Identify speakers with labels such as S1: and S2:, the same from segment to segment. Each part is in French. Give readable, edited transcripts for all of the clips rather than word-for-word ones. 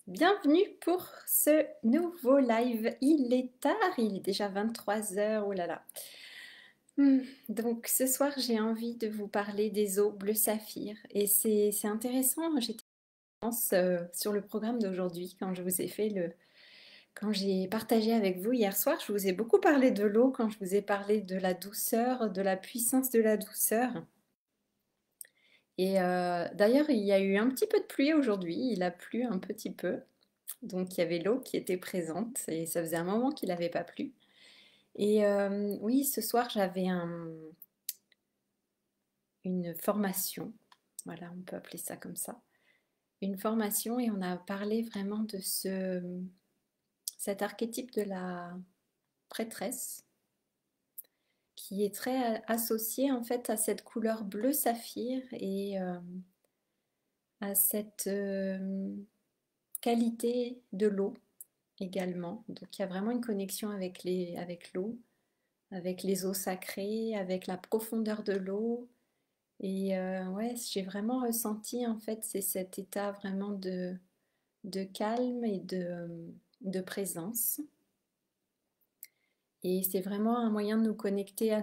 S1: Bienvenue pour ce nouveau live. Il est tard, il est déjà 23 heures, oh là là. Donc ce soir, j'ai envie de vous parler des eaux bleu saphir. Et c'est intéressant, j'étais sur le programme d'aujourd'hui quand je vous ai quand j'ai partagé avec vous hier soir, je vous ai beaucoup parlé de l'eau quand je vous ai parlé de la douceur, de la puissance de la douceur. Et d'ailleurs, il y a eu un petit peu de pluie aujourd'hui, il a plu un petit peu. Donc il y avait l'eau qui était présente et ça faisait un moment qu'il n'avait pas plu. Et oui, ce soir j'avais une formation, voilà, on peut appeler ça comme ça, une formation et on a parlé vraiment de cet archétype de la prêtresse qui est très associé en fait à cette couleur bleu saphir et à cette qualité de l'eau également. Donc il y a vraiment une connexion avec l'eau, avec les eaux sacrées, avec la profondeur de l'eau. Et ouais, j'ai vraiment ressenti en fait, c'est cet état vraiment de calme et de présence. Et c'est vraiment un moyen de nous connecter à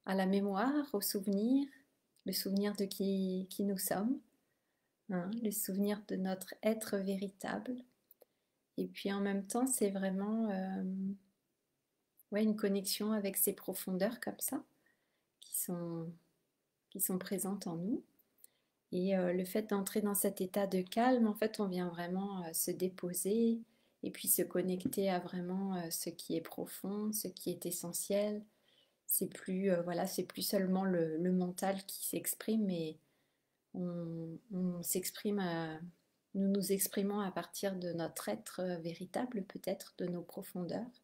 S1: à la mémoire, au souvenir, le souvenir de qui nous sommes, hein, le souvenir de notre être véritable. Et puis en même temps, c'est vraiment ouais, une connexion avec ces profondeurs comme ça, qui sont, qui sont présentes en nous. Et le fait d'entrer dans cet état de calme, en fait, on vient vraiment se déposer et puis se connecter à vraiment ce qui est profond, ce qui est essentiel. C'est plus, voilà, c'est plus seulement le mental qui s'exprime, mais on s'exprime, nous nous exprimons à partir de notre être véritable, peut-être, de nos profondeurs.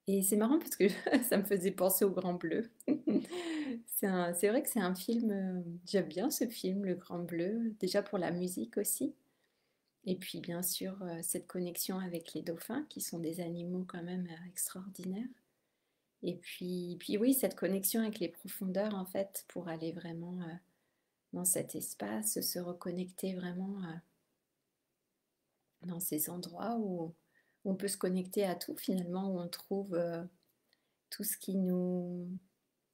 S1: Et c'est marrant parce que ça me faisait penser au Grand Bleu. C'est vrai que c'est un film, j'aime bien ce film, Le Grand Bleu, déjà pour la musique aussi. Et puis bien sûr, cette connexion avec les dauphins, qui sont des animaux quand même extraordinaires. Et puis oui, cette connexion avec les profondeurs, en fait, pour aller vraiment dans cet espace, se reconnecter vraiment dans ces endroits où on peut se connecter à tout finalement, où on trouve tout ce qui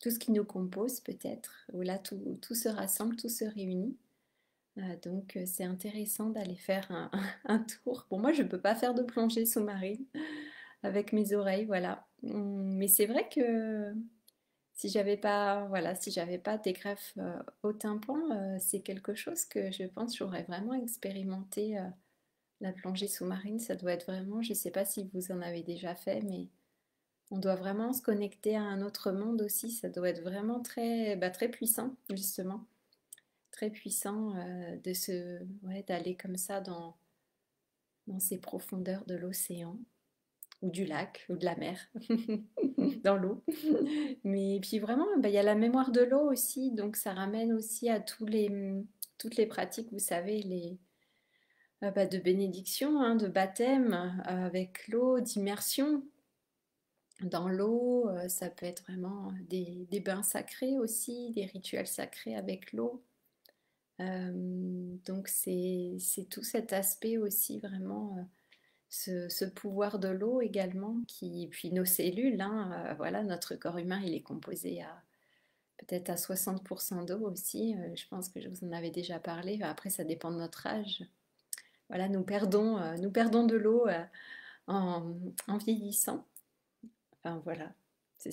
S1: tout ce qui nous compose peut-être, où là tout se rassemble, tout se réunit. Donc c'est intéressant d'aller faire un tour. Bon, moi je ne peux pas faire de plongée sous-marine avec mes oreilles, voilà. Mais c'est vrai que si j'avais pas, voilà, si j'avais pas des greffes au tympan, c'est quelque chose que je pense j'aurais vraiment expérimenté. La plongée sous-marine, ça doit être vraiment, je ne sais pas si vous en avez déjà fait, mais on doit vraiment se connecter à un autre monde aussi. Ça doit être vraiment très puissant, justement. Très puissant ouais, d'aller comme ça dans ces profondeurs de l'océan ou du lac ou de la mer, dans l'eau. Mais puis vraiment, bah, il y a la mémoire de l'eau aussi, donc ça ramène aussi à toutes les pratiques, vous savez, bah, de bénédiction, hein, de baptême avec l'eau, d'immersion dans l'eau. Ça peut être vraiment des bains sacrés aussi, des rituels sacrés avec l'eau. Donc c'est tout cet aspect aussi vraiment, ce pouvoir de l'eau également, puis nos cellules, hein, voilà, notre corps humain, il est composé à peut-être à 60% d'eau aussi. Je pense que je vous en avais déjà parlé. Après, ça dépend de notre âge. Voilà, nous perdons de l'eau en vieillissant. Enfin voilà, c'est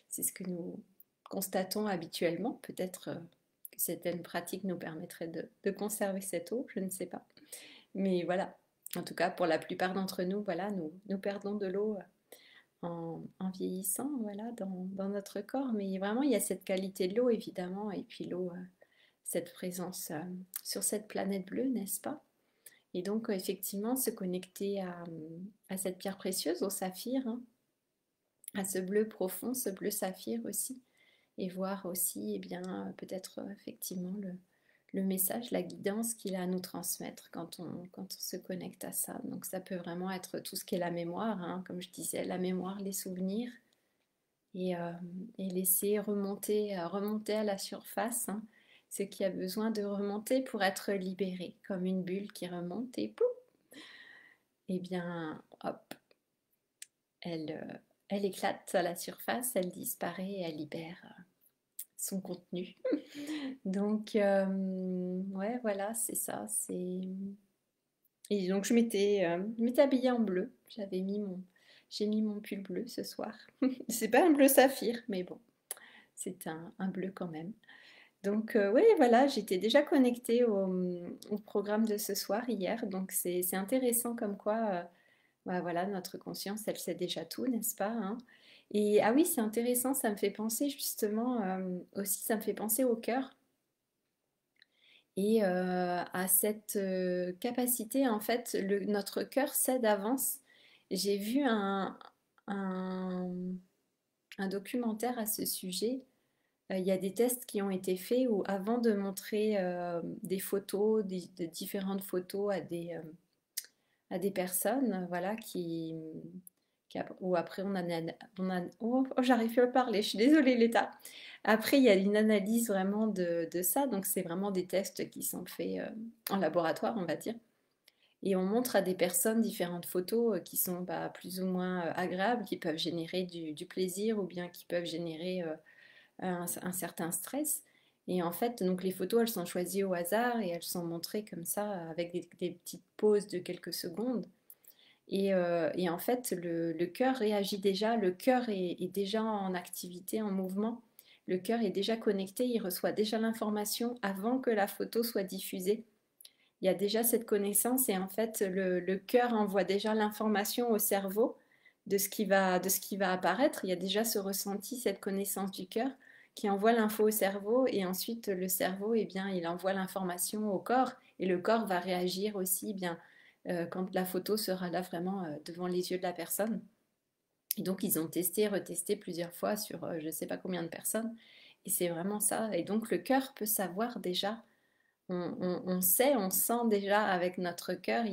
S1: c'est ce que nous constatons habituellement. Peut-être que certaines pratiques nous permettraient de conserver cette eau, je ne sais pas. Mais voilà, en tout cas, pour la plupart d'entre nous, voilà, nous perdons de l'eau en vieillissant, voilà, dans notre corps. Mais vraiment, il y a cette qualité de l'eau, évidemment, et puis l'eau, cette présence sur cette planète bleue, n'est-ce pas? Et donc, effectivement, se connecter à cette pierre précieuse, au saphir, hein, à ce bleu profond, ce bleu saphir aussi, et voir aussi, eh bien, peut-être effectivement le message, la guidance qu'il a à nous transmettre quand on se connecte à ça. Donc ça peut vraiment être tout ce qui est la mémoire, hein, comme je disais, la mémoire, les souvenirs, et, et laisser remonter à la surface, hein, ce qui a besoin de remonter pour être libéré, comme une bulle qui remonte et pouf, et bien hop, elle, elle éclate à la surface, elle disparaît, elle libère son contenu. Donc ouais, voilà, c'est ça. Et donc je m'étais habillée en bleu. J'ai mis mon pull bleu ce soir. C'est pas un bleu saphir, mais bon, c'est un bleu quand même. Donc oui, voilà, j'étais déjà connectée au programme de ce soir hier. Donc c'est intéressant comme quoi, bah, voilà, notre conscience, elle sait déjà tout, n'est-ce pas, hein. Et ah oui, c'est intéressant, ça me fait penser justement aussi, ça me fait penser au cœur et à cette capacité, en fait, notre cœur sait d'avance. J'ai vu un, un documentaire à ce sujet. Il y a des tests qui ont été faits où avant de montrer des photos, de différentes photos à des personnes, voilà, ou après oh, j'arrive plus à parler, je suis désolée l'état. Après, il y a une analyse vraiment de ça, donc c'est vraiment des tests qui sont faits en laboratoire, on va dire. Et on montre à des personnes différentes photos qui sont bah, plus ou moins agréables, qui peuvent générer du plaisir ou bien qui peuvent générer un certain stress. Et en fait, donc les photos, elles sont choisies au hasard et elles sont montrées comme ça avec des petites pauses de quelques secondes. Et en fait, le cœur réagit déjà, le cœur est déjà en activité, en mouvement. Le cœur est déjà connecté, il reçoit déjà l'information avant que la photo soit diffusée. Il y a déjà cette connaissance et en fait, le cœur envoie déjà l'information au cerveau de ce qui va apparaître. Il y a déjà ce ressenti, cette connaissance du cœur qui envoie l'info au cerveau et ensuite le cerveau, eh bien, il envoie l'information au corps et le corps va réagir aussi eh bien quand la photo sera là vraiment devant les yeux de la personne. Et donc ils ont testé, retesté plusieurs fois sur je ne sais pas combien de personnes et c'est vraiment ça. Et donc le cœur peut savoir déjà on sait, on sent déjà avec notre cœur,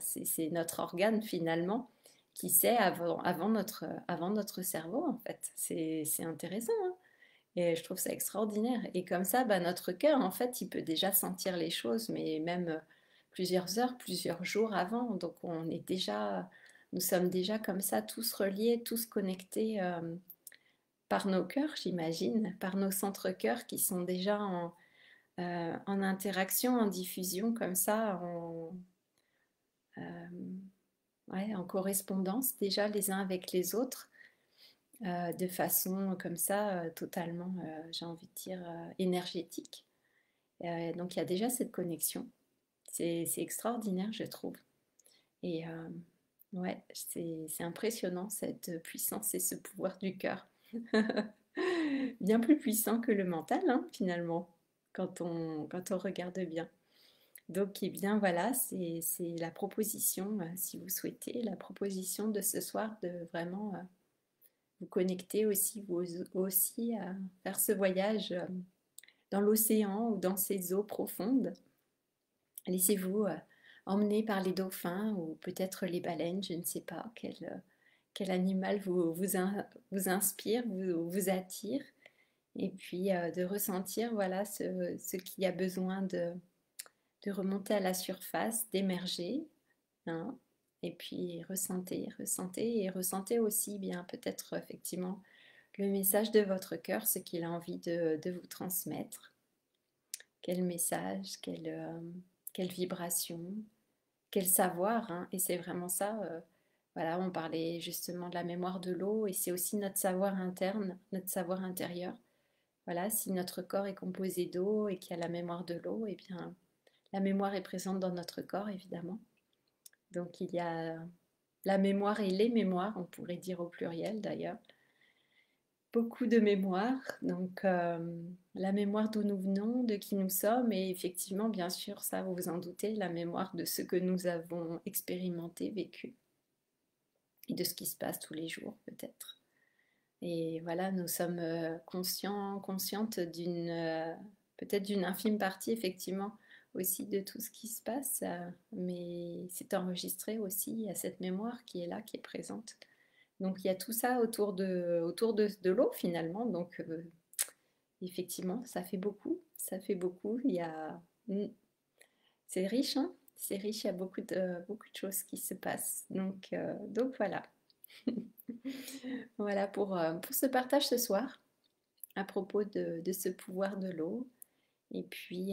S1: c'est notre organe finalement qui sait avant notre cerveau en fait. C'est intéressant, hein. Et je trouve ça extraordinaire. Et comme ça, bah, notre cœur, en fait, il peut déjà sentir les choses, mais même plusieurs heures, plusieurs jours avant. Donc nous sommes déjà comme ça, tous reliés, tous connectés par nos cœurs, j'imagine, par nos centres cœurs qui sont déjà en interaction, en diffusion comme ça, euh, ouais, en correspondance déjà les uns avec les autres, de façon comme ça, totalement, j'ai envie de dire, énergétique. Donc il y a déjà cette connexion. C'est extraordinaire, je trouve. Et ouais, c'est impressionnant cette puissance et ce pouvoir du cœur. Bien plus puissant que le mental, hein, finalement, quand on regarde bien. Donc, eh bien voilà, c'est la proposition, si vous souhaitez, la proposition de ce soir de vraiment vous connecter aussi, vous aussi à faire ce voyage dans l'océan ou dans ces eaux profondes. Laissez-vous emmener par les dauphins ou peut-être les baleines, je ne sais pas quel animal vous inspire, vous attire. Et puis de ressentir voilà, ce qui a besoin de remonter à la surface, d'émerger, hein, et puis ressentez et ressentez aussi bien peut-être effectivement le message de votre cœur, ce qu'il a envie de vous transmettre. Quel message, quelle vibration, quel savoir, hein. Et c'est vraiment ça, voilà, on parlait justement de la mémoire de l'eau et c'est aussi notre savoir interne, notre savoir intérieur. Voilà, si notre corps est composé d'eau et qu'il y a la mémoire de l'eau, eh bien, la mémoire est présente dans notre corps, évidemment. Donc, il y a la mémoire et les mémoires, on pourrait dire au pluriel d'ailleurs. Beaucoup de mémoire, donc la mémoire d'où nous venons, de qui nous sommes, et effectivement, bien sûr, ça, vous vous en doutez, la mémoire de ce que nous avons expérimenté, vécu, et de ce qui se passe tous les jours, peut-être. Et voilà, nous sommes conscientes peut-être d'une infime partie, effectivement, aussi de tout ce qui se passe, mais c'est enregistré aussi, il y a cette mémoire qui est là, qui est présente. Donc il y a tout ça autour de l'eau finalement, donc effectivement, ça fait beaucoup. ça fait beaucoup. Mm, c'est riche, hein? C'est riche, il y a beaucoup de choses qui se passent. Donc voilà. Voilà pour ce partage ce soir à propos de ce pouvoir de l'eau et puis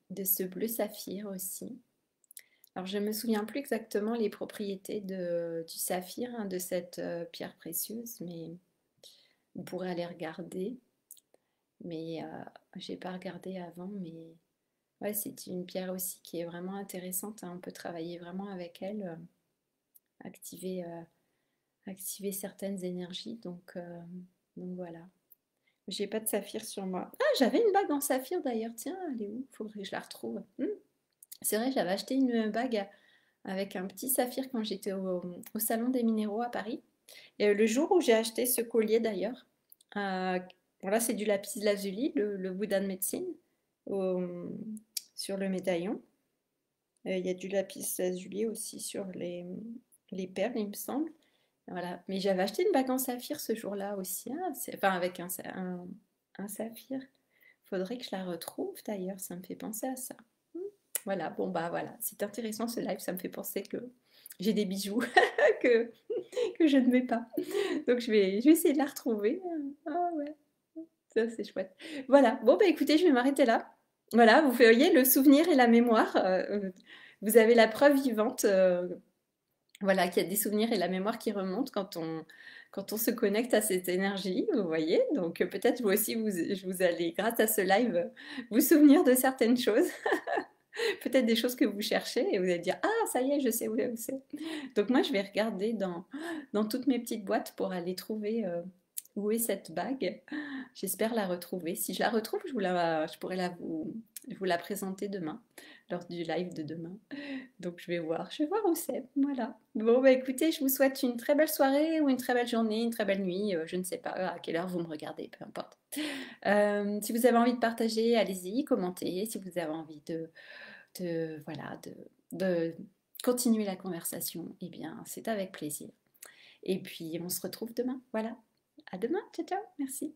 S1: de ce bleu saphir aussi. Alors je ne me souviens plus exactement les propriétés du saphir, hein, de cette pierre précieuse, mais on pourrait aller regarder. Mais j'ai pas regardé avant, mais ouais, c'est une pierre aussi qui est vraiment intéressante, hein. On peut travailler vraiment avec elle, activer, activer certaines énergies. Donc voilà. J'ai pas de saphir sur moi. Ah, j'avais une bague en saphir d'ailleurs. Tiens, elle est où? Faudrait que je la retrouve. C'est vrai, j'avais acheté une bague avec un petit saphir quand j'étais au Salon des Minéraux à Paris. Et le jour où j'ai acheté ce collier d'ailleurs, euh, voilà, c'est du lapis lazuli, le Bouddha de médecine, au- sur le médaillon. Il y a du lapis lazuli aussi sur les perles, il me semble. Voilà. Mais j'avais acheté une bague en saphir ce jour-là aussi, hein. Enfin, avec un saphir. Faudrait que je la retrouve d'ailleurs, ça me fait penser à ça. Voilà, bon bah voilà, c'est intéressant ce live, ça me fait penser que j'ai des bijoux que, que je ne mets pas. Donc je vais essayer de la retrouver. Ah ouais, ça c'est chouette. Voilà, bon bah écoutez, je vais m'arrêter là. Voilà, vous voyez le souvenir et la mémoire. Vous avez la preuve vivante, voilà, qu'il y a des souvenirs et la mémoire qui remontent quand on se connecte à cette énergie, vous voyez. Donc peut-être vous aussi, vous allez, grâce à ce live, vous souvenir de certaines choses. Peut-être des choses que vous cherchez et vous allez dire, ah, ça y est, je sais où c'est. Donc moi, je vais regarder dans toutes mes petites boîtes pour aller trouver où est cette bague. J'espère la retrouver. Si je la retrouve, je pourrais vous la présenter demain, lors du live de demain. Donc je vais voir où c'est. Voilà. Bon, bah écoutez, je vous souhaite une très belle soirée ou une très belle journée, une très belle nuit. Je ne sais pas à quelle heure vous me regardez, peu importe. Si vous avez envie de partager, allez-y, commentez. Si vous avez envie voilà, de continuer la conversation, eh bien, c'est avec plaisir. Et puis, on se retrouve demain. Voilà. À demain. Ciao, ciao. Merci.